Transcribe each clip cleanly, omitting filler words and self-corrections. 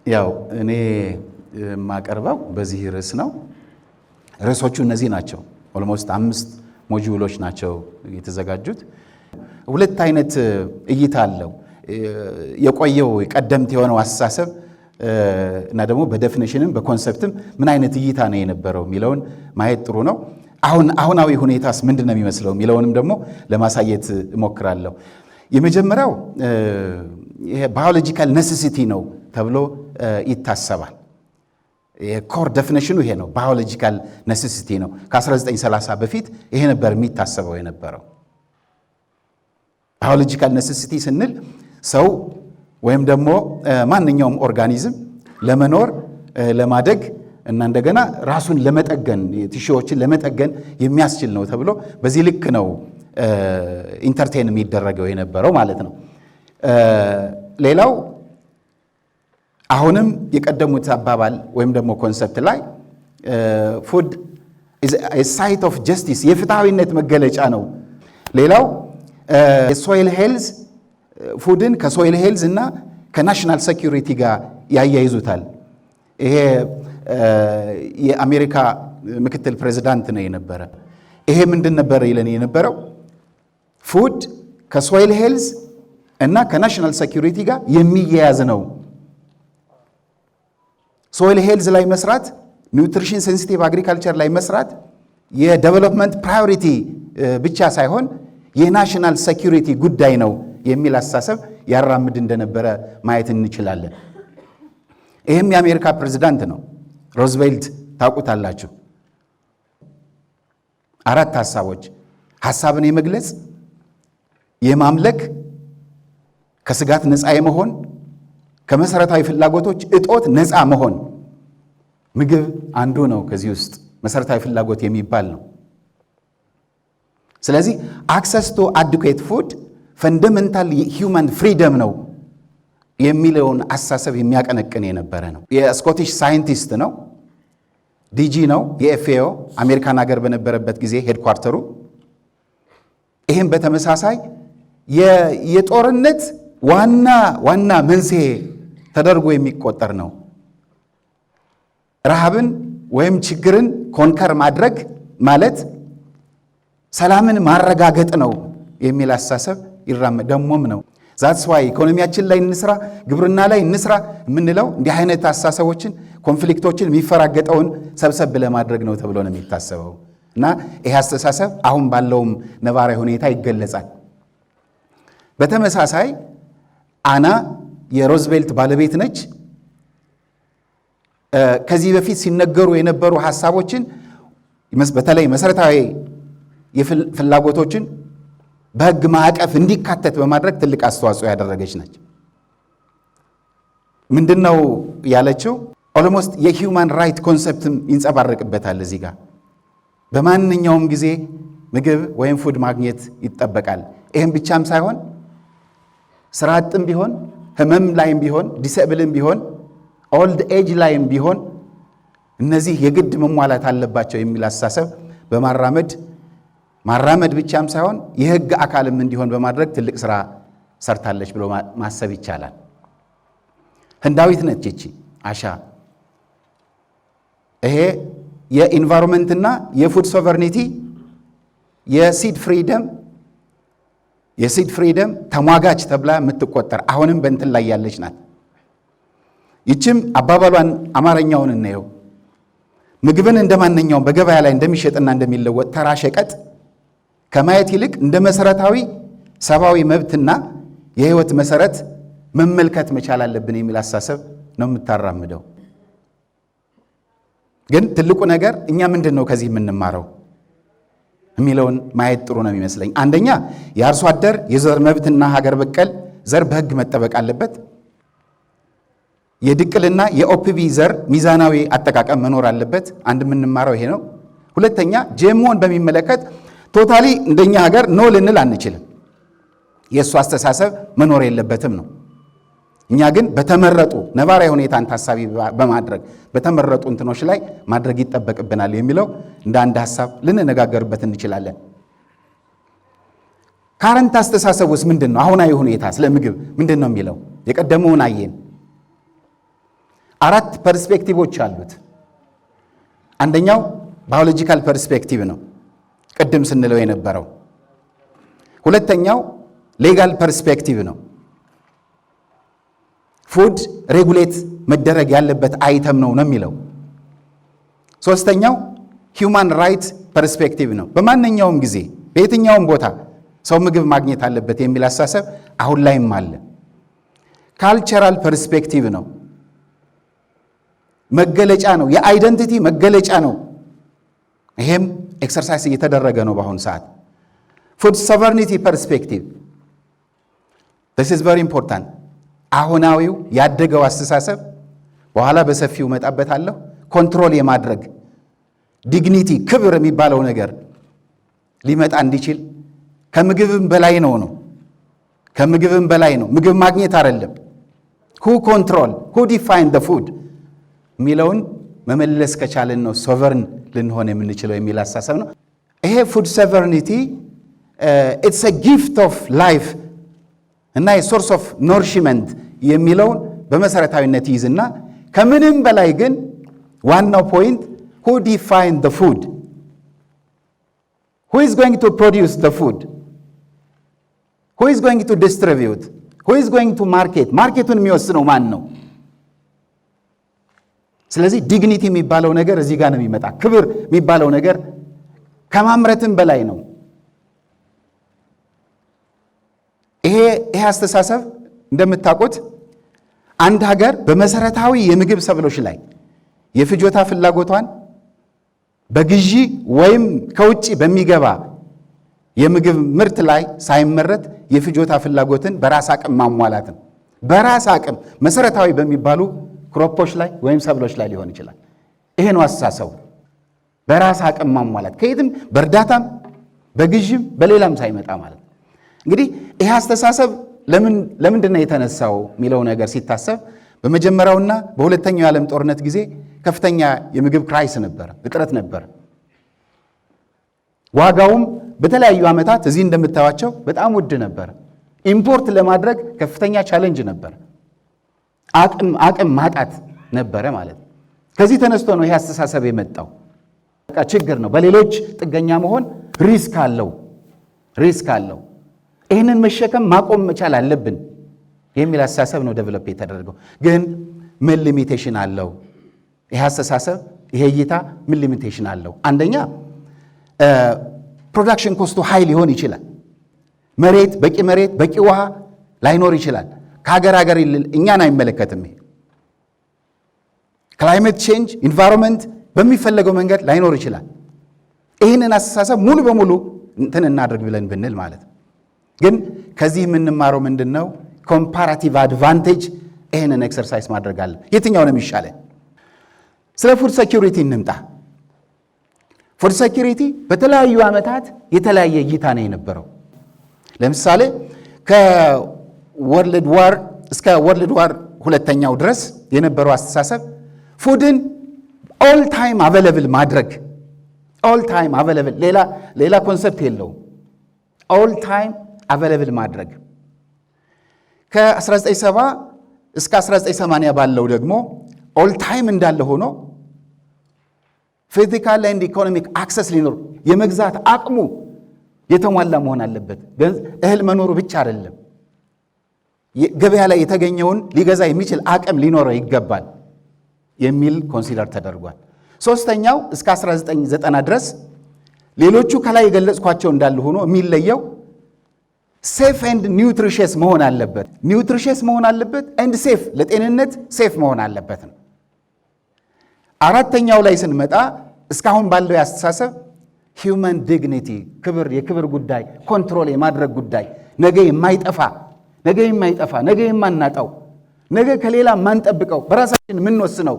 ያው እኔ የማቀርበው በዚህ ርዕስ ነው። ርዕሶቹ እነዚህ ናቸው። ኦልሞስት 5 ሞጁሎች ናቸው የተዘጋጁት። ሁለት አይነት እይታ አለው። የቆየው ቀደምት የሆነው አስተሳሰብ እና ደግሞ በዴፊኒሽንም በኮንሰፕትም ምን አይነት እይታ ነው የነበረው የሚለውን ማየት ጥሩ ነው። አሁናዊ ሁኔታስ ምንድነው የሚመስለው የሚለውንም ደግሞ ለማሳየት እሞክራለሁ። የመጀመሪያው ይሄ ባዮሎጂካል ኔሴሲቲ ነው ተብሎ ይታሰባል። የኮር ዴፊኒሽኑ ይሄ ነው፣ ባዮሎጂካል ኔሴሲቲ ነው። ከ1930 በፊት ይሄ ነበር የሚታሰበው የነበረው። ባዮሎጂካል ኔሴሲቲ ስንል ሰው ወይም ደግሞ ማንኛውም ኦርጋኒዝም ለመኖር ለማደግ እና እንደገና ራሱን ለመጠገን ቲሹዎችን ለመጠገን የሚያስችል ነው ተብሎ በዚህ ልክ ነው ኢንተርቴን የሚደረገው የነበረው ማለት ነው። ሌላው አሁንም የቀደሙት አባባል ወይም ደግሞ ኮንሰፕት ላይ ፉድ ኢዝ ኤ ሳይት ኦፍ ጀስቲስ የፍትሃዊነት መገለጫ ነው። ሌላው የሶይል ሄልዝ ፉድን ከሶይል ሄልዝ እና ከናሽናል ሴኩሪቲ ጋር ያያይዙታል። ይሄ የአሜሪካ ምክትል ፕሬዝዳንት ነው የነበረ። ይሄ ምንድን ነበር ይለን የነበረው? ፉድ ከሶይል ሄልዝ እና ከናሽናል ሴኩሪቲ ጋር የሚያያዝ ነው። ሶይል ሄልዝ ላይ መስራት፣ ኒውትሪሽን ሴንሲቲቭ አግሪካልቸር ላይ መስራት የዴቨሎፕመንት ፕራዮሪቲ ብቻ ሳይሆን የናሽናል ሴኩሪቲ ጉዳይ ነው የሚል አስተሳሰብ ያራምድ እንደነበረ ማየት እንችላለን። ይህም የአሜሪካ ፕሬዝዳንት ነው፣ ሮዝቬልት ታውቁታላችሁ። 4 ሐሳቦች: ሐሳብን የመግለጽ፣ የማምለክ፣ ከስጋት ነፃ የመሆን፣ ከመሰረታዊ ፍላጎቶች እጦት ነፃ መሆን። ምግብ አንዱ ነው ከዚህ ውስጥ መሰረታዊ ፍላጎት የሚባል ነው። ስለዚህ አክሰስ ቱ አዲኩዌት ፉድ ፈንዳሜንታል ሂውማን ፍሪደም ነው የሚለውን አስተሳሰብ የሚያቀነቅን የነበረ ነው። የስኮቲሽ ሳይንቲስት ነው፣ ዲጂ ነው፣ የኤፍኤኦ አሜሪካን ሀገር በነበረበት ጊዜ ሄድኳርተሩ። ይህም በተመሳሳይ የጦርነት ዋና መንስኤ ተደርጎ የሚቆጠር ነው። ረሃብን ወይም ችግርን ኮንከር ማድረግ ማለት ሰላምን ማረጋገጥ ነው የሚል አስተሳሰብ ደሞም ነው። ዛትስ ዋይ ኢኮኖሚያችን ላይ እንስራ፣ ግብርና ላይ እንስራ የምንለው እንዲህ አይነት አስተሳሰቦችን፣ ኮንፍሊክቶችን የሚፈራገጠውን ሰብሰብ ለማድረግ ነው ተብሎ ነው የሚታሰበው እና ይህ አስተሳሰብ አሁን ባለውም ነባራዊ ሁኔታ ይገለጻል። በተመሳሳይ አና የሮዝቬልት ባለቤት ነች። ከዚህ በፊት ሲነገሩ የነበሩ ሐሳቦችን በተለይ መሰረታዊ ፍላጎቶችን በሕግ ማዕቀፍ እንዲካተት በማድረግ ትልቅ አስተዋጽኦ ያደረገች ነች። ምንድነው ያለችው? ኦልሞስት የሂውማን ራይት ኮንሰፕትም ይንጸባረቅበታል እዚህ ጋር። በማንኛውም ጊዜ ምግብ ወይም ፉድ ማግኘት ይጠበቃል። ይህም ብቻም ሳይሆን ስራ አጥም ቢሆን፣ ህመም ላይም ቢሆን፣ ዲስኤብልም ቢሆን፣ ኦልድ ኤጅ ላይም ቢሆን እነዚህ የግድ መሟላት አለባቸው የሚል አስተሳሰብ ማራመድ ብቻም ሳይሆን የህግ አካልም እንዲሆን በማድረግ ትልቅ ስራ ሰርታለች ብሎ ማሰብ ይቻላል። ህንዳዊት ነች እቺ አሻ። ይሄ የኢንቫይሮንመንትና የፉድ ሶቨርኒቲ የሲድ ፍሪደም ተሟጋች ተብላ የምትቆጠር አሁንም በእንትን ላይ ያለች ናት። ይችም አባባሏን አማርኛውን እናየው። ምግብን እንደማንኛውም በገበያ ላይ እንደሚሸጥና እንደሚለወጥ ተራ ሸቀጥ ከማየት ይልቅ እንደ መሰረታዊ ሰብአዊ መብትና የህይወት መሰረት መመልከት መቻል አለብን የሚል አስተሳሰብ ነው የምታራምደው። ግን ትልቁ ነገር እኛ ምንድን ነው ከዚህ የምንማረው የሚለውን ማየት ጥሩ ነው የሚመስለኝ። አንደኛ የአርሶ አደር የዘር መብትና ሀገር በቀል ዘር በህግ መጠበቅ አለበት። የድቅልና የኦፒቪ ዘር ሚዛናዊ አጠቃቀም መኖር አለበት። አንድ የምንማረው ይሄ ነው። ሁለተኛ ጂኤምኦን በሚመለከት ቶታሊ እንደኛ ሀገር ኖ ልንል አንችልም። የእሱ አስተሳሰብ መኖር የለበትም ነው። እኛ ግን በተመረጡ ነባራዊ ሁኔታን ታሳቢ በማድረግ በተመረጡ እንትኖች ላይ ማድረግ ይጠበቅብናል የሚለው እንደ አንድ ሐሳብ ልንነጋገርበት እንችላለን። ካረንት አስተሳሰብ ውስጥ ምንድን ነው? አሁናዊ ሁኔታ ስለ ምግብ ምንድን ነው የሚለው? የቀደመውን አየን። 4 ፐርስፔክቲቮች አሉት። አንደኛው ባዮሎጂካል ፐርስፔክቲቭ ነው፣ ቅድም ስንለው የነበረው። ሁለተኛው ሌጋል ፐርስፔክቲቭ ነው። ፉድ ሬጉሌት መደረግ ያለበት አይተም ነው የሚለው። ሶስተኛው ሂውማን ራይት ፐርስፔክቲቭ ነው። በማንኛውም ጊዜ በየትኛውም ቦታ ሰው ምግብ ማግኘት አለበት የሚል አሳሰብ አሁን ላይም አለ። ካልቸራል ፐርስፔክቲቭ ነው፣ መገለጫ ነው፣ የአይደንቲቲ መገለጫ ነው። ይሄም ኤክሰርሳይዝ እየተደረገ ነው በአሁኑ ሰዓት። ፉድ ሶቨርኒቲ ፐርስፔክቲቭ this is very important። አሁናዊው ያደገው አስተሳሰብ በኋላ በሰፊው መጣበታለሁ። ኮንትሮል የማድረግ ዲግኒቲ ክብር የሚባለው ነገር ሊመጣ እንዲችል ከምግብም በላይ ነው ከምግብም በላይ ነው። ምግብ ማግኘት አይደለም። who control who define the food የሚለውን መመለስ ከቻለን ነው ሶቨርን ልንሆን የምንችለው የሚል አስተሳሰብ ነው። ይሄ ፉድ ሶቨርኒቲ it's a gift of life እና የሶርስ ኦፍ ኖሪሽመንት የሚለውን በመሰረታዊነት ይይዝና ከምንም በላይ ግን ዋናው ፖይንት who define the food who is going to produce the food who is going to distribute who is going to ማርኬቱን የሚወስነው ማን ነው? ስለዚህ ዲግኒቲ የሚባለው ነገር እዚህ ጋር ነው የሚመጣ። ክብር የሚባለው ነገር ከማምረትም በላይ ነው። ይሄ አስተሳሰብ እንደምታውቁት አንድ ሀገር በመሰረታዊ የምግብ ሰብሎች ላይ የፍጆታ ፍላጎቷን በግዢ ወይም ከውጭ በሚገባ የምግብ ምርት ላይ ሳይመረት የፍጆታ ፍላጎትን በራስ አቅም ማሟላት ነው። በራስ አቅም መሰረታዊ በሚባሉ ክሮፖች ላይ ወይም ሰብሎች ላይ ሊሆን ይችላል። ይሄ ነው አስተሳሰቡ። በራስ አቅም ማሟላት ከየትም በእርዳታም በግዢም በሌላም ሳይመጣ ማለት ነው። እንግዲህ ይህ አስተሳሰብ ለምንድን ነው የተነሳው የሚለው ነገር ሲታሰብ በመጀመሪያውና በሁለተኛው የዓለም ጦርነት ጊዜ ከፍተኛ የምግብ ክራይስ ነበር፣ እጥረት ነበር። ዋጋውም በተለያዩ ዓመታት እዚህ እንደምታዩቸው በጣም ውድ ነበር። ኢምፖርት ለማድረግ ከፍተኛ ቻሌንጅ ነበር። አቅም ማጣት ነበረ ማለት ነው። ከዚህ ተነስቶ ነው ይሄ አስተሳሰብ የመጣው። በቃ ችግር ነው፣ በሌሎች ጥገኛ መሆን ሪስክ አለው። ይህንን መሸከም ማቆም መቻል አለብን የሚል አስተሳሰብ ነው ዴቨሎፕ የተደረገው። ግን ምን ሊሚቴሽን አለው? ይህ አስተሳሰብ ይሄ እይታ ምን ሊሚቴሽን አለው? አንደኛ ፕሮዳክሽን ኮስቱ ሃይ ሊሆን ይችላል። በቂ መሬት በቂ ውሃ ላይኖር ይችላል። ከሀገር እኛን አይመለከትም። ይሄ ክላይሜት ቼንጅ ኢንቫይሮንመንት በሚፈለገው መንገድ ላይኖር ይችላል። ይህንን አስተሳሰብ ሙሉ በሙሉ እንትን እናድርግ ብለን ብንል ማለት ነው። ግን ከዚህ የምንማረው ምንድን ነው? ኮምፓራቲቭ አድቫንቴጅ። ይህንን ኤክሰርሳይዝ ማድረግ አለ። የትኛው ነው የሚሻለን? ስለ ፉድ ሴኪሪቲ እንምጣ። ፉድ ሴኪሪቲ በተለያዩ ዓመታት የተለያየ እይታ ነው የነበረው። ለምሳሌ ከወርልድ ዋር እስከ ወርልድ ዋር ሁለተኛው ድረስ የነበረው አስተሳሰብ ፉድን ኦል ታይም አቬለብል ማድረግ፣ ኦል ታይም አቬለብል፣ ሌላ ኮንሰፕት የለውም። ኦል ታይም አቬለብል ማድረግ። ከ1970 እስከ 1980 ባለው ደግሞ ኦል ታይም እንዳለ ሆኖ ፊዚካል ኤንድ ኢኮኖሚክ አክሰስ ሊኖር የመግዛት አቅሙ የተሟላ መሆን አለበት። እህል መኖሩ ብቻ አይደለም፣ ገበያ ላይ የተገኘውን ሊገዛ የሚችል አቅም ሊኖረው ይገባል የሚል ኮንሲደር ተደርጓል። ሶስተኛው እስከ 1990 ድረስ ሌሎቹ ከላይ የገለጽኳቸው እንዳለ ሆኖ የሚለየው ሴፍ ኤንድ ኒውትሪሽስ መሆን አለበት። ኒውትሪሽስ መሆን አለበት ኤንድ ሴፍ፣ ለጤንነት ሴፍ መሆን አለበት ነው። አራተኛው ላይ ስንመጣ እስካሁን ባለው ያስተሳሰብ ሂውመን ዲግኒቲ፣ የክብር ጉዳይ፣ ኮንትሮል የማድረግ ጉዳይ፣ ነገ የማይጠፋ ነገ የማናጣው፣ ነገ ከሌላ ማንጠብቀው፣ በራሳችን የምንወስነው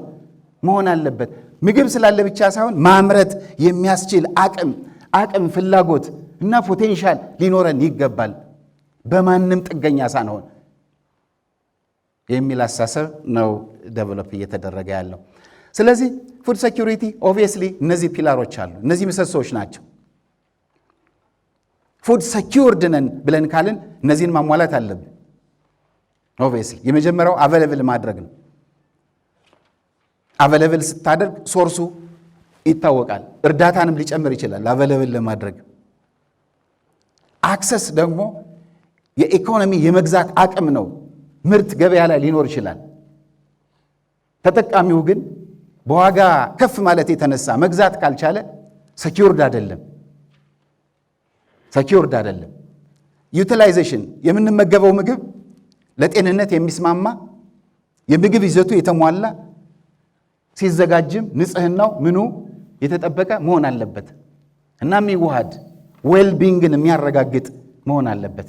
መሆን አለበት። ምግብ ስላለ ብቻ ሳይሆን ማምረት የሚያስችል አቅም፣ ፍላጎት እና ፖቴንሻል ሊኖረን ይገባል፣ በማንም ጥገኛ ሳንሆን የሚል አስተሳሰብ ነው ዴቨሎፕ እየተደረገ ያለው። ስለዚህ ፉድ ሴኪሪቲ ኦብቪየስሊ እነዚህ ፒላሮች አሉ፣ እነዚህ ምሰሶዎች ናቸው። ፉድ ሴኪውርድ ነን ብለን ካልን እነዚህን ማሟላት አለብን። ኦብቪየስሊ የመጀመሪያው አቬለብል ማድረግ ነው። አቬለብል ስታደርግ ሶርሱ ይታወቃል። እርዳታንም ሊጨምር ይችላል አቬለብል ለማድረግ። አክሰስ ደግሞ የኢኮኖሚ የመግዛት አቅም ነው። ምርት ገበያ ላይ ሊኖር ይችላል። ተጠቃሚው ግን በዋጋ ከፍ ማለት የተነሳ መግዛት ካልቻለ ሰኪውርድ አይደለም። ዩቲላይዜሽን የምንመገበው ምግብ ለጤንነት የሚስማማ የምግብ ይዘቱ የተሟላ ሲዘጋጅም ንጽህናው ምኑ የተጠበቀ መሆን አለበት እና የሚዋሃድ ዌልቢንግን የሚያረጋግጥ መሆን አለበት።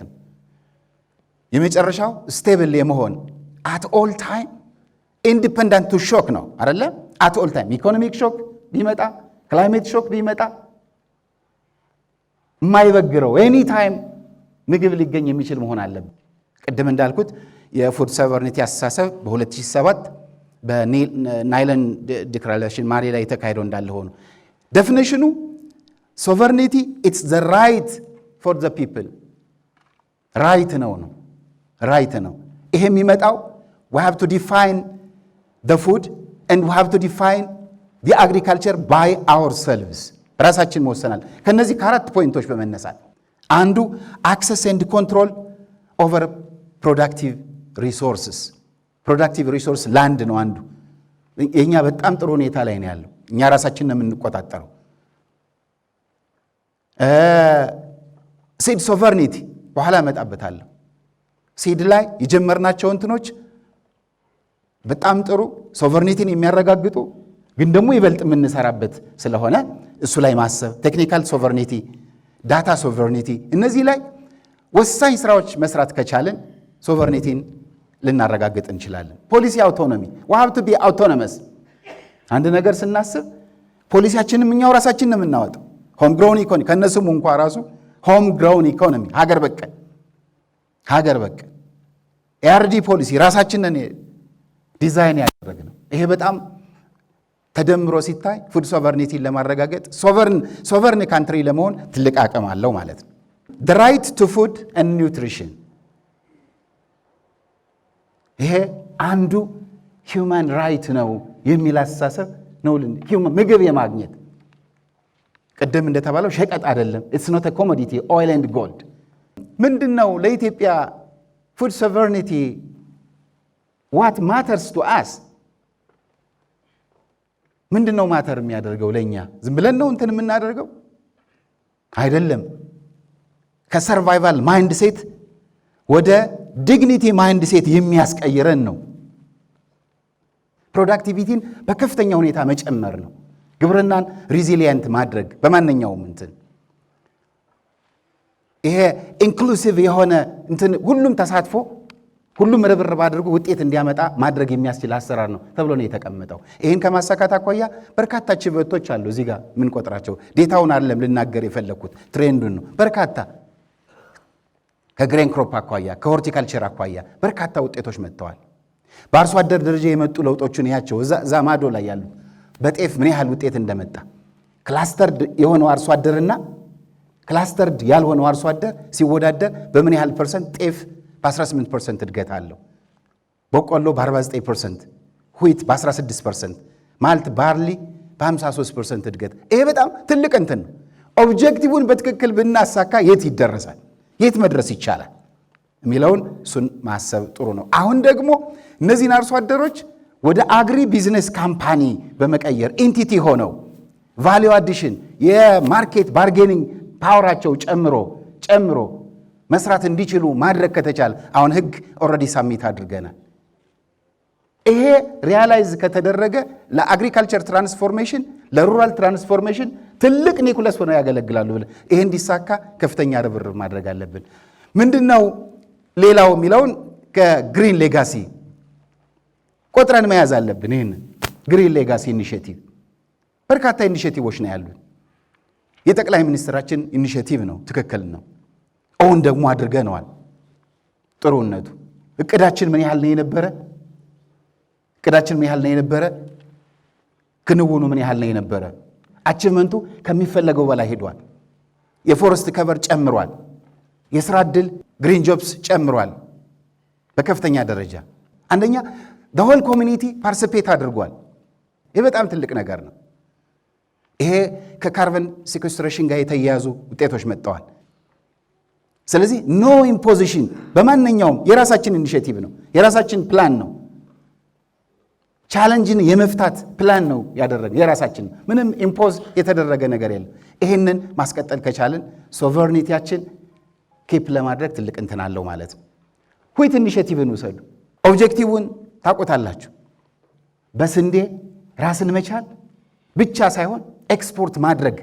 የመጨረሻው ስቴብል የመሆን አት ኦል ታይም ኢንዲፔንደንት ቱ ሾክ ነው አይደለ? አት ኦል ታይም ኢኮኖሚክ ሾክ ቢመጣ ክላይሜት ሾክ ቢመጣ የማይበግረው ኤኒ ታይም ምግብ ሊገኝ የሚችል መሆን አለበት። ቅድም እንዳልኩት የፉድ ሶቨርኒቲ አስተሳሰብ በ2007 በናይለን ዲክላሬሽን ማሊ ላይ የተካሄደው እንዳለ ሆኖ ዴፊኒሽኑ ሶቨርኒቲ ኢትስ ዘ ራይት ፎር ዘ ፒፕል ራይት ነው። ይሄ የሚመጣው we have to define the food and we have to define the agriculture by ourselves ራሳችን መወሰናል። ከነዚህ ከአራት ፖይንቶች በመነሳት አንዱ access and control over productive resource land ነው። አንዱ የኛ በጣም ጥሩ ሁኔታ ላይ ነው ያለው። እኛ ራሳችን ነው የምንቆጣጠረው። ሲድ ሶቨርኒቲ በኋላ እመጣበታለሁ። ሲድ ላይ የጀመርናቸው እንትኖች በጣም ጥሩ ሶቨርኒቲን የሚያረጋግጡ ግን ደግሞ ይበልጥ የምንሰራበት ስለሆነ እሱ ላይ ማሰብ፣ ቴክኒካል ሶቨርኒቲ፣ ዳታ ሶቨርኒቲ፣ እነዚህ ላይ ወሳኝ ስራዎች መስራት ከቻልን ሶቨርኒቲን ልናረጋግጥ እንችላለን። ፖሊሲ አውቶኖሚ we have to be autonomous። አንድ ነገር ስናስብ ፖሊሲያችንም እኛው ራሳችን ነው የምናወጣው። ሆም ግሮውን ኢኮኖሚ ከነሱም እንኳን ራሱ ሆም ግሮውን ኢኮኖሚ ሀገር በቀል ኤአርዲ ፖሊሲ ራሳችን ነን ዲዛይን ያደረግነው። ይሄ በጣም ተደምሮ ሲታይ ፉድ ሶቨርኒቲን ለማረጋገጥ ሶቨርን ካንትሪ ለመሆን ትልቅ አቅም አለው ማለት ነው። the right to food and nutrition ይሄ አንዱ ሂውማን ራይት ነው የሚል አስተሳሰብ ነው። ምግብ የማግኘት ቅድም እንደተባለው ሸቀጥ አይደለም። it's not a commodity oil and gold። ምንድነው ለኢትዮጵያ ፉድ ሶቨርኒቲ what matters to us? ምንድነው ማተር የሚያደርገው ለኛ? ዝም ብለን ነው እንትን የምናደርገው አይደለም። ከሰርቫይቫል ማይንድ ሴት ወደ ዲግኒቲ ማይንድ ሴት የሚያስቀይረን ነው። ፕሮዳክቲቪቲን በከፍተኛ ሁኔታ መጨመር ነው። ግብርናን ሪዚሊየንት ማድረግ በማንኛውም እንትን ይሄ ኢንክሉሲቭ የሆነ እንትን ሁሉም ተሳትፎ ሁሉም ርብርብ አድርጎ ውጤት እንዲያመጣ ማድረግ የሚያስችል አሰራር ነው ተብሎ ነው የተቀመጠው። ይህን ከማሳካት አኳያ በርካታ ችበቶች አሉ። እዚህ ጋር ምን ቆጥራቸው ዴታውን አይደለም ልናገር የፈለኩት ትሬንዱን ነው። በርካታ ከግሬን ክሮፕ አኳያ ከሆርቲካልቸር አኳያ በርካታ ውጤቶች መጥተዋል። በአርሶ አደር ደረጃ የመጡ ለውጦችን ያቸው እዛ ማዶ ላይ ያሉ በጤፍ ምን ያህል ውጤት እንደመጣ ክላስተርድ የሆነው አርሶ አደርና ክላስተርድ ያልሆነው አርሶ አደር ሲወዳደር በምን ያህል ፐርሰንት ጤፍ በ18% እድገት አለው፣ በቆሎ በ49%፣ ዊት በ16%፣ ማልት ባርሊ በ53% እድገት። ይሄ በጣም ትልቅ እንትን ነው። ኦብጀክቲቭን በትክክል ብናሳካ የት ይደረሳል፣ የት መድረስ ይቻላል የሚለውን እሱን ማሰብ ጥሩ ነው። አሁን ደግሞ እነዚህን አርሶ አደሮች ወደ አግሪ ቢዝነስ ካምፓኒ በመቀየር ኢንቲቲ ሆነው ቫሊዩ አዲሽን የማርኬት ባርጌኒንግ ፓወራቸው ጨምሮ መስራት እንዲችሉ ማድረግ ከተቻለ አሁን ህግ ኦልሬዲ ሳሚት አድርገናል። ይሄ ሪያላይዝ ከተደረገ ለአግሪካልቸር ትራንስፎርሜሽን ለሩራል ትራንስፎርሜሽን ትልቅ ኒኩለስ ሆነው ያገለግላሉ ብለን ይሄ እንዲሳካ ከፍተኛ ርብርብ ማድረግ አለብን። ምንድነው ሌላው የሚለውን ከግሪን ሌጋሲ ቆጥረን መያዝ አለብን። ይሄን ግሪን ሌጋሲ ኢኒሼቲቭ በርካታ ኢኒሼቲቮች ነው ያሉት። የጠቅላይ ሚኒስትራችን ኢኒሼቲቭ ነው፣ ትክክል ነው። አሁን ደግሞ አድርገነዋል። ጥሩነቱ እቅዳችን ምን ያህል ነው የነበረ? ክንውኑ ምን ያህል ነው የነበረ? አቺቭመንቱ ከሚፈለገው በላይ ሄዷል። የፎረስት ከቨር ጨምሯል። የሥራ ዕድል ግሪን ጆብስ ጨምሯል በከፍተኛ ደረጃ። አንደኛ the whole community ፓርቲሲፔት አድርጓል። ይሄ በጣም ትልቅ ነገር ነው። ይሄ ከካርበን ሲኩስትሬሽን ጋር የተያያዙ ውጤቶች መጥተዋል። ስለዚህ ኖ ኢምፖዚሽን በማንኛውም የራሳችን ኢኒሼቲቭ ነው፣ የራሳችን ፕላን ነው፣ ቻሌንጅን የመፍታት ፕላን ነው ያደረገ የራሳችን ምንም ኢምፖዝ የተደረገ ነገር የለም። ይሄንን ማስቀጠል ከቻልን ሶቨርኒቲያችን ኬፕ ለማድረግ ትልቅ እንትን አለው ማለት ነው። ኩዊት ኢኒሼቲቭን ውሰዱ። ኦብጀክቲቭን ታውቁታላችሁ። በስንዴ ራስን መቻል ብቻ ሳይሆን ኤክስፖርት ማድረግ፣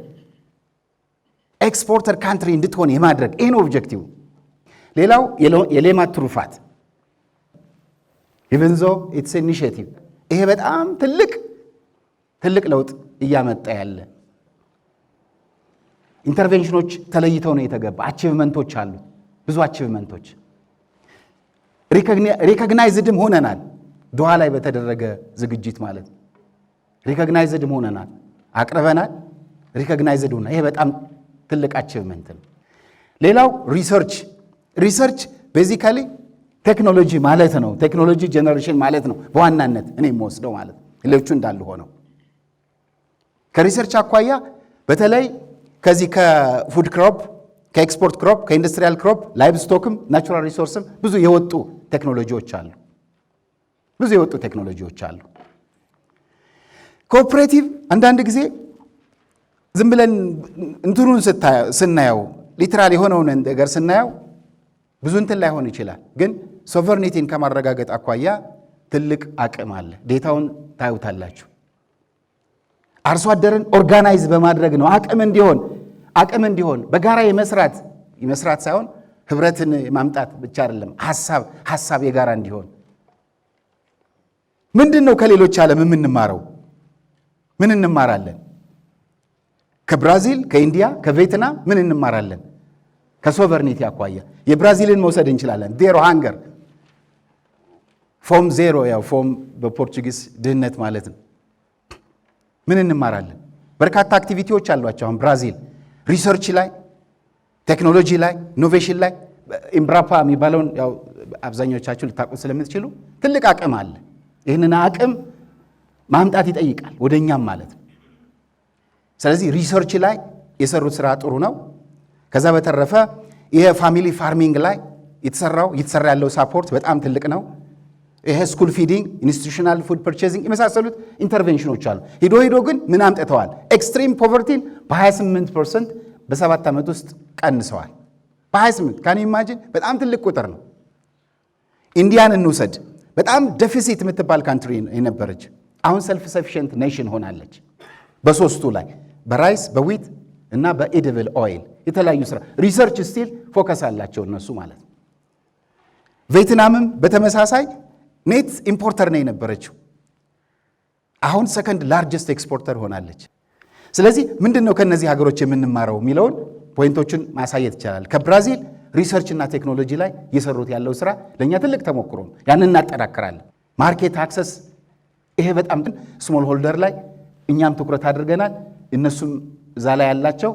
ኤክስፖርተር ካንትሪ እንድትሆን የማድረግ ይሄ ነው ኦብጀክቲቭ። ሌላው የሌማት ትሩፋት ኢቨን ዞ ኢትስ ኢኒሼቲቭ ይሄ በጣም ትልቅ ለውጥ እያመጣ ያለ ኢንተርቬንሽኖች ተለይተው ነው የተገባ። አቺቭመንቶች አሉ፣ ብዙ አቺቭመንቶች ሪኮግናይዝድም ሆነናል። ዶሃ ላይ በተደረገ ዝግጅት ማለት ነው። ሪኮግናይዝድም ሆነናል፣ አቅርበናል፣ ሪኮግናይዝድ ሆነ። ይሄ በጣም ትልቅ አቺቭመንት ነው። ሌላው ሪሰርች ቤዚካሊ ቴክኖሎጂ ማለት ነው። ቴክኖሎጂ ጀነሬሽን ማለት ነው በዋናነት እኔ የምወስደው ማለት ነው። ሌሎቹ እንዳሉ ሆነው ከሪሰርች አኳያ በተለይ ከዚህ ከፉድ ክሮፕ፣ ከኤክስፖርት ክሮፕ፣ ከኢንዱስትሪያል ክሮፕ፣ ላይቭ ስቶክም ናቹራል ሪሶርስም ብዙ የወጡ ቴክኖሎጂዎች አሉ። ኮኦፕሬቲቭ አንዳንድ ጊዜ ዝም ብለን እንትኑን ስናየው ሊትራል የሆነውን ነገር ስናየው ብዙ እንትን ላይሆን ይችላል። ግን ሶቨርኒቲን ከማረጋገጥ አኳያ ትልቅ አቅም አለ። ዴታውን ታዩታላችሁ። አርሶ አደርን ኦርጋናይዝ በማድረግ ነው አቅም እንዲሆን በጋራ የመስራት ሳይሆን ህብረትን ማምጣት ብቻ አይደለም፣ ሐሳብ የጋራ እንዲሆን። ምንድን ነው ከሌሎች ዓለም የምንማረው? ምን እንማራለን? ከብራዚል፣ ከኢንዲያ፣ ከቬትናም ምን እንማራለን? ከሶቨርኒቲ አኳያ የብራዚልን መውሰድ እንችላለን። ዜሮ ሃንገር ፎም ዜሮ፣ ያው ፎም በፖርቹጊዝ ድህነት ማለት ነው። ምን እንማራለን? በርካታ አክቲቪቲዎች አሏቸው። አሁን ብራዚል ሪሰርች ላይ፣ ቴክኖሎጂ ላይ፣ ኢኖቬሽን ላይ ኢምብራፓ የሚባለውን ያው አብዛኞቻችሁ ልታውቁ ስለምትችሉ ትልቅ አቅም አለ። ይህንን አቅም ማምጣት ይጠይቃል ወደኛም ማለት ነው። ስለዚህ ሪሰርች ላይ የሰሩት ስራ ጥሩ ነው። ከዛ በተረፈ ይሄ ፋሚሊ ፋርሚንግ ላይ እየተሰራ ያለው ሳፖርት በጣም ትልቅ ነው። ይሄ ስኩል ፊዲንግ፣ ኢንስቲቱሽናል ፉድ ፐርቼዚንግ የመሳሰሉት ኢንተርቬንሽኖች አሉ። ሂዶ ግን ምን አምጥተዋል? ኤክስትሪም ፖቨርቲን በ28% በ7 ዓመት ውስጥ ቀንሰዋል። በ28 ካን ኢማጂን በጣም ትልቅ ቁጥር ነው። ኢንዲያን እንውሰድ። በጣም ዴፊሲት የምትባል ካንትሪ የነበረች አሁን ሰልፍ ሰፊሽንት ኔሽን ሆናለች። በሶስቱ ላይ በራይስ በዊት እና በኤዲብል ኦይል የተለያዩ ስራ ሪሰርች ስቲል ፎከስ አላቸው እነሱ ማለት ነው። ቬትናምም በተመሳሳይ ኔት ኢምፖርተር ነው የነበረችው። አሁን ሰከንድ ላርጀስት ኤክስፖርተር ሆናለች። ስለዚህ ምንድን ነው ከነዚህ ሀገሮች የምንማረው የሚለውን ፖይንቶችን ማሳየት ይቻላል። ከብራዚል ሪሰርች እና ቴክኖሎጂ ላይ እየሰሩት ያለው ስራ ለእኛ ትልቅ ተሞክሮ ነው። ያንን እናጠናክራለን። ማርኬት አክሰስ፣ ይሄ በጣም ስሞል ሆልደር ላይ እኛም ትኩረት አድርገናል። እነሱም እዛ ላይ ያላቸው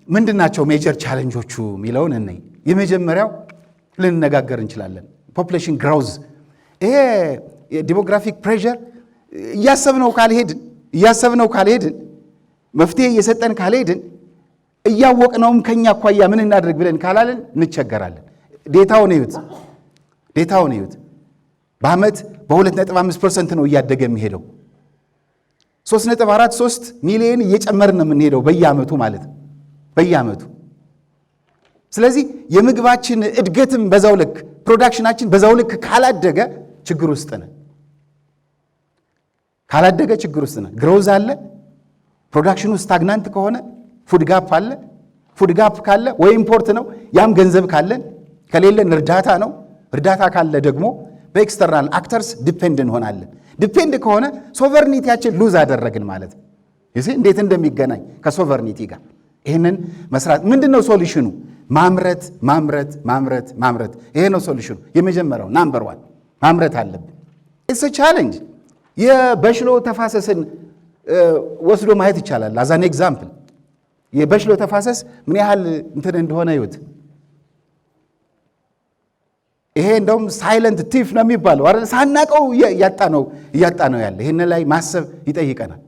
ምንድናቸው ሜጀር ቻሌንጆቹ የሚለውን እነይ። የመጀመሪያው ልንነጋገር እንችላለን። ፖፑሌሽን ግሮዝ፣ ይሄ የዲሞግራፊክ ፕሬሸር እያሰብነው ካልሄድን መፍትሄ እየሰጠን ካልሄድን እያወቅነውም ከኛ አኳያ ምን እናድርግ ብለን ካላለን እንቸገራለን። ዴታውን እዩት። በዓመት በ2.5% ነው እያደገ የሚሄደው። 3.43 ሚሊዮን እየጨመርን ነው የምንሄደው በየዓመቱ ማለት ነው በየዓመቱ። ስለዚህ የምግባችን እድገትም በዛው ልክ ፕሮዳክሽናችን በዛው ልክ ካላደገ ችግር ውስጥ ነን። ግሮዝ አለ። ፕሮዳክሽኑ ስታግናንት ከሆነ ፉድ ጋፕ አለ። ፉድ ጋፕ ካለ ወይ ኢምፖርት ነው፣ ያም ገንዘብ ካለን፣ ከሌለን እርዳታ ነው። እርዳታ ካለ ደግሞ በኤክስተርናል አክተርስ ዲፔንድ እንሆናለን። ዲፔንድ ከሆነ ሶቨርኒቲያችን ሉዝ አደረግን ማለት ነው። እንዴት እንደሚገናኝ ከሶቨርኒቲ ጋር ይህንን መስራት ምንድነው ሶሉሽኑ? ማምረት። ይሄ ነው ሶሉሽኑ። የመጀመሪያው ናምበር 1 ማምረት አለብን። ኢትስ ቻሌንጅ። የበሽሎ ተፋሰስን ወስዶ ማየት ይቻላል። አዛን ኤግዛምፕል የበሽሎ ተፋሰስ ምን ያህል እንትን እንደሆነ ይሁት ይሄ እንደውም ሳይለንት ቲፍ ነው የሚባለው አይደል? ሳናቀው እያጣ ነው ያለ። ይሄን ላይ ማሰብ ይጠይቀናል።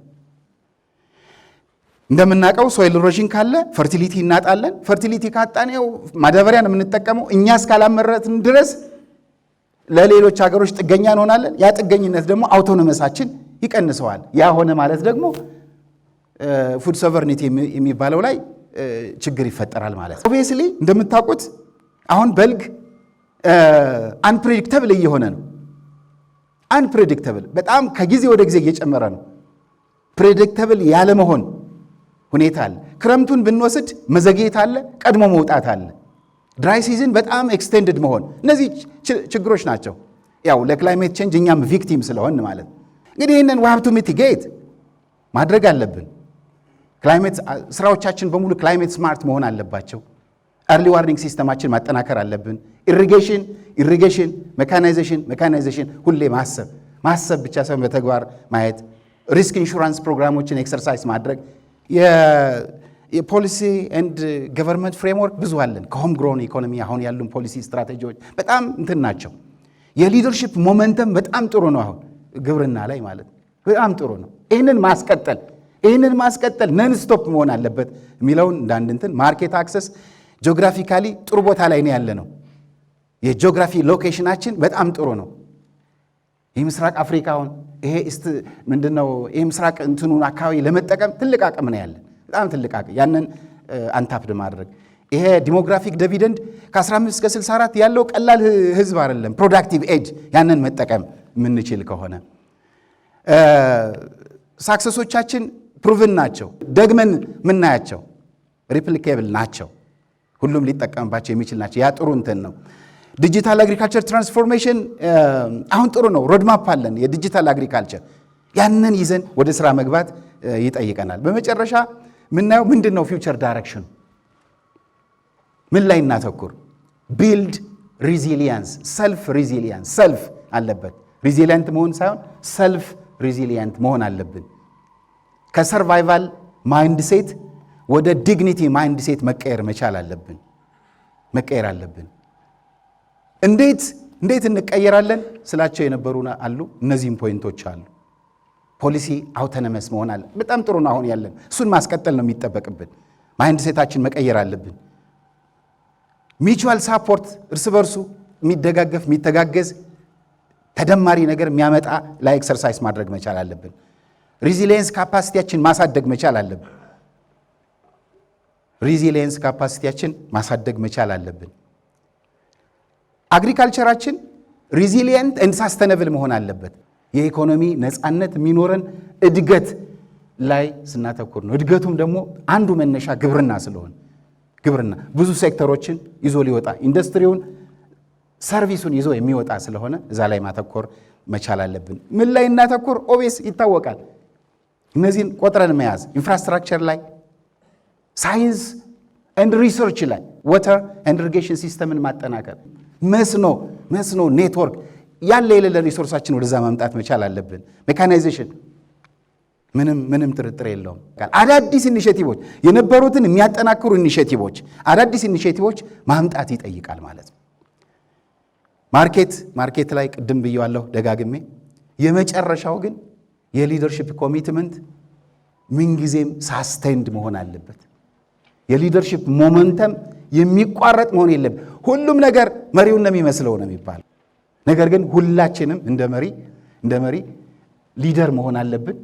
እንደምናቀው ሶይል ኢሮዥን ካለ ፈርቲሊቲ እናጣለን። ፈርቲሊቲ ካጣን ያው ማዳበሪያ ነው የምንጠቀመው። እኛ እስካላመረትን ድረስ ለሌሎች ሀገሮች ጥገኛ እንሆናለን። ያ ጥገኝነት ደግሞ አውቶኖመሳችን ይቀንሰዋል። ያ ሆነ ማለት ደግሞ ፉድ ሶቨርኒቲ የሚባለው ላይ ችግር ይፈጠራል ማለት ነው። ኦብቪየስሊ እንደምታውቁት አሁን በልግ አንፕሬዲክተብል እየሆነ ነው። አንፕሬዲክተብል በጣም ከጊዜ ወደ ጊዜ እየጨመረ ነው። ፕሬዲክተብል ያለመሆን ሁኔታ አለ። ክረምቱን ብንወስድ መዘግየት አለ፣ ቀድሞ መውጣት አለ። ድራይ ሲዝን በጣም ኤክስቴንድድ መሆን፣ እነዚህ ችግሮች ናቸው። ያው ለክላይሜት ቼንጅ እኛም ቪክቲም ስለሆን ማለት ነው። እንግዲህ ይህንን ዊ ሃቭ ቱ ሚቲጌት ማድረግ አለብን። ክላይሜት ስራዎቻችን በሙሉ ክላይሜት ስማርት መሆን አለባቸው። ኤርሊ ዋርኒንግ ሲስተማችን ማጠናከር አለብን። ኢሪጌሽን፣ ሜካናይዜሽን ሁሌ ማሰብ ብቻ ሳይሆን በተግባር ማየት። ሪስክ ኢንሹራንስ ፕሮግራሞችን ኤክሰርሳይዝ ማድረግ። የፖሊሲ ኤንድ ገቨርንመንት ፍሬምወርክ ብዙ አለን። ከሆም ግሮን ኢኮኖሚ አሁን ያሉን ፖሊሲ ስትራቴጂዎች በጣም እንትን ናቸው። የሊደርሺፕ ሞመንተም በጣም ጥሩ ነው። አሁን ግብርና ላይ ማለት በጣም ጥሩ ነው። ይህንን ማስቀጠል ነን ስቶፕ መሆን አለበት የሚለውን እንዳንድ እንትን ማርኬት አክሰስ ጂኦግራፊካሊ ጥሩ ቦታ ላይ ነው ያለ ነው። የጂኦግራፊ ሎኬሽናችን በጣም ጥሩ ነው። ይህ ምስራቅ አፍሪካውን ይሄ ምንድነው ይህ ምስራቅ እንትኑን አካባቢ ለመጠቀም ትልቅ አቅም ነው ያለን፣ በጣም ትልቅ አቅም። ያንን አንታፕድ ማድረግ ይሄ ዲሞግራፊክ ዲቪደንድ ከ15 እስከ 64 ያለው ቀላል ህዝብ አይደለም። ፕሮዳክቲቭ ኤጅ ያንን መጠቀም የምንችል ከሆነ ሳክሰሶቻችን ፕሩቭን ናቸው፣ ደግመን ምናያቸው ሪፕሊኬብል ናቸው፣ ሁሉም ሊጠቀምባቸው የሚችል ናቸው። ያ ጥሩ እንትን ነው። ዲጂታል አግሪካልቸር ትራንስፎርሜሽን አሁን ጥሩ ነው። ሮድማፕ አለን የዲጂታል አግሪካልቸር። ያንን ይዘን ወደ ስራ መግባት ይጠይቀናል። በመጨረሻ ምናየው ምንድን ነው ፊውቸር ዳይሬክሽኑ? ምን ላይ እናተኩር? ቢልድ ሪዚሊየንስ፣ ሰልፍ ሪዚሊየንስ። ሰልፍ አለበት ሪዚሊየንት መሆን ሳይሆን ሰልፍ ሪዚሊየንት መሆን አለብን። ከሰርቫይቫል ማይንድ ሴት ወደ ዲግኒቲ ማይንድ ሴት መቀየር አለብን። እንዴት እንቀየራለን ስላቸው የነበሩ አሉ። እነዚህም ፖይንቶች አሉ። ፖሊሲ አውቶኖመስ መሆን አለ። በጣም ጥሩ ነው አሁን ያለን። እሱን ማስቀጠል ነው የሚጠበቅብን። ማይንድ ሴታችን መቀየር አለብን። ሚቹዋል ሳፖርት፣ እርስ በርሱ የሚደጋገፍ የሚተጋገዝ ተደማሪ ነገር የሚያመጣ ላይ ኤክሰርሳይዝ ማድረግ መቻል አለብን። ሪዚሊየንስ ካፓሲቲያችን ማሳደግ መቻል አለብን። አግሪካልቸራችን ሪዚሊየንት ኤንድ ሳስተነብል መሆን አለበት። የኢኮኖሚ ነፃነት የሚኖረን እድገት ላይ ስናተኩር ነው። እድገቱም ደግሞ አንዱ መነሻ ግብርና ስለሆነ ግብርና ብዙ ሴክተሮችን ይዞ ሊወጣ ኢንዱስትሪውን፣ ሰርቪሱን ይዞ የሚወጣ ስለሆነ እዛ ላይ ማተኮር መቻል አለብን። ምን ላይ እናተኩር? ኦቤስ ይታወቃል። እነዚህን ቆጥረን መያዝ፣ ኢንፍራስትራክቸር ላይ፣ ሳይንስ ኤንድ ሪሰርች ላይ፣ ወተር ኤንድ ኢሪጌሽን ሲስተምን ማጠናከር፣ መስኖ ኔትወርክ፣ ያለ የሌለ ሪሶርሳችን ወደዛ ማምጣት መቻል አለብን። ሜካናይዜሽን ምንም ጥርጥር የለውም። አዳዲስ ኢኒሼቲቮች የነበሩትን የሚያጠናክሩ አዳዲስ ኢኒሼቲቮች ማምጣት ይጠይቃል ማለት ነው። ማርኬት ላይ ቅድም ብየዋለሁ ደጋግሜ። የመጨረሻው ግን የሊደርሺፕ ኮሚትመንት ምንጊዜም ሳስቴንድ መሆን አለበት። የሊደርሺፕ ሞመንተም የሚቋረጥ መሆን የለም። ሁሉም ነገር መሪውን ነው የሚመስለው ነው የሚባለው። ነገር ግን ሁላችንም እንደ መሪ ሊደር መሆን አለብን።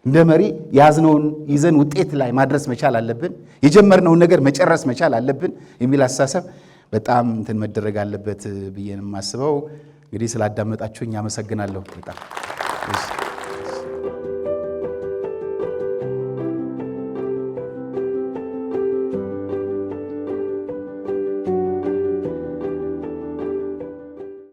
እንደ መሪ ያዝነውን ይዘን ውጤት ላይ ማድረስ መቻል አለብን። የጀመርነውን ነገር መጨረስ መቻል አለብን የሚል አስተሳሰብ በጣም እንትን መደረግ አለበት ብዬ ነው የማስበው። እንግዲህ ስላዳመጣችሁኝ አመሰግናለሁ በጣም።